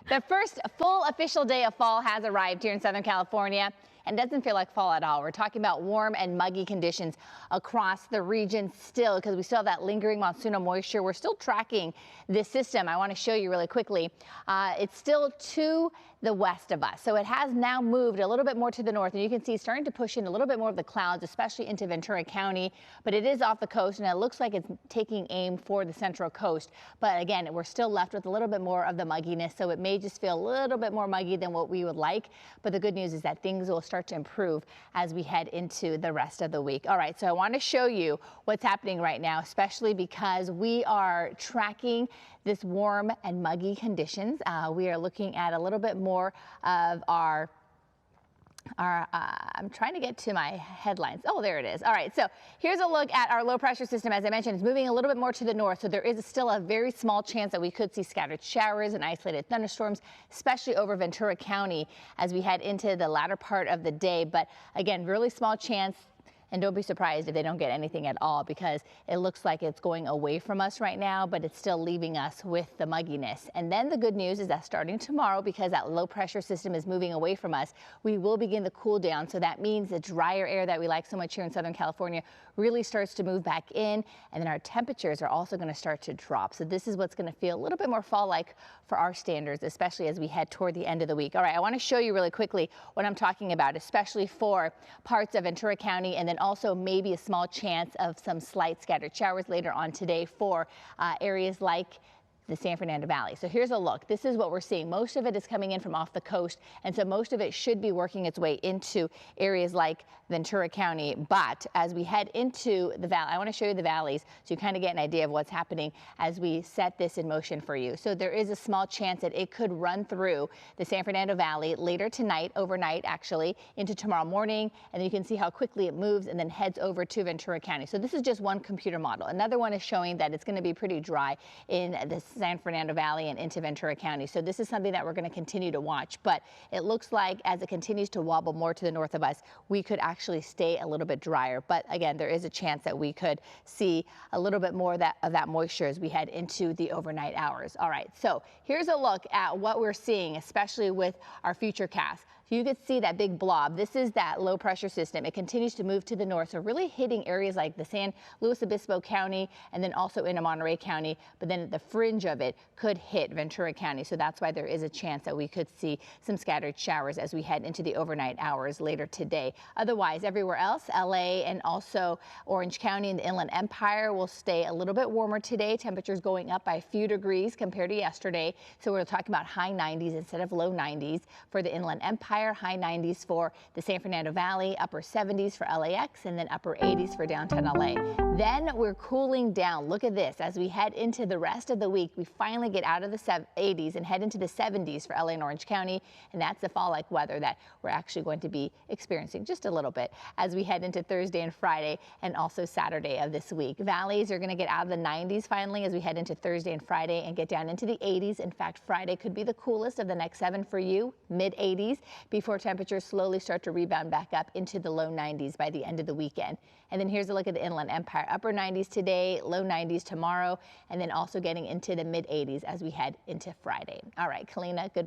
The first full official day of fall has arrived here in Southern California and doesn't feel like fall at all. We're talking about warm and muggy conditions across the region still because we still have that lingering monsoonal moisture. We're still tracking this system. I want to show you really quickly. It's still to the west of us. So it has now moved a little bit more to the north, and you can see it's starting to push in a little bit more of the clouds, especially into Ventura County, but it is off the coast and it looks like it's taking aim for the central coast. But again, we're still left with a little bit more of the mugginess, so it may just feel a little bit more muggy than what we would like. But the good news is that things will start to improve as we head into the rest of the week. All right, so I want to show you what's happening right now, especially because we are tracking this warm and muggy conditions. We are looking at a little bit more of our I'm trying to get to my headlines. Oh, there it is. All right, so here's a look at our low pressure system. As I mentioned, it's moving a little bit more to the north, so there is still a very small chance that we could see scattered showers and isolated thunderstorms, especially over Ventura County as we head into the latter part of the day. But again, really small chance. And don't be surprised if they don't get anything at all, because it looks like it's going away from us right now, but it's still leaving us with the mugginess. And then the good news is that starting tomorrow, because that low pressure system is moving away from us, we will begin the cool down. So that means the drier air that we like so much here in Southern California really starts to move back in. And then our temperatures are also going to start to drop. So this is what's going to feel a little bit more fall-like for our standards, especially as we head toward the end of the week. All right, I want to show you really quickly what I'm talking about, especially for parts of Ventura County, and then also maybe a small chance of some slight scattered showers later on today for areas like the San Fernando Valley. So here's a look. This is what we're seeing. Most of it is coming in from off the coast, and so most of it should be working its way into areas like Ventura County. But as we head into the valley, I want to show you the valleys so you kind of get an idea of what's happening as we set this in motion for you. So there is a small chance that it could run through the San Fernando Valley later tonight, overnight actually, into tomorrow morning, and you can see how quickly it moves and then heads over to Ventura County. So this is just one computer model. Another one is showing that it's going to be pretty dry in the San Fernando Valley and into Ventura County. So this is something that we're going to continue to watch, but it looks like as it continues to wobble more to the north of us, we could actually stay a little bit drier. But again, there is a chance that we could see a little bit more of that moisture as we head into the overnight hours. All right, so here's a look at what we're seeing, especially with our future cast. So you can see that big blob. This is that low pressure system. It continues to move to the north, so really hitting areas like the San Luis Obispo County and then also into Monterey County, but then the fringe of it could hit Ventura County. So that's why there is a chance that we could see some scattered showers as we head into the overnight hours later today. Otherwise, everywhere else, LA and also Orange County and the Inland Empire will stay a little bit warmer today. Temperatures going up by a few degrees compared to yesterday. So we're talking about high 90s instead of low 90s for the Inland Empire. High 90s for the San Fernando Valley, upper 70s for LAX, and then upper 80s for downtown LA. Then we're cooling down. Look at this. As we head into the rest of the week, we finally get out of the 80s and head into the 70s for LA and Orange County, and that's the fall-like weather that we're actually going to be experiencing just a little bit as we head into Thursday and Friday and also Saturday of this week. Valleys are going to get out of the 90s finally as we head into Thursday and Friday and get down into the 80s. In fact, Friday could be the coolest of the next 7 for you, mid-80s, before temperatures slowly start to rebound back up into the low 90s by the end of the weekend. And then here's a look at the Inland Empire. Upper 90s today, low 90s tomorrow, and then also getting into the mid 80s as we head into Friday. All right, Kalina, good.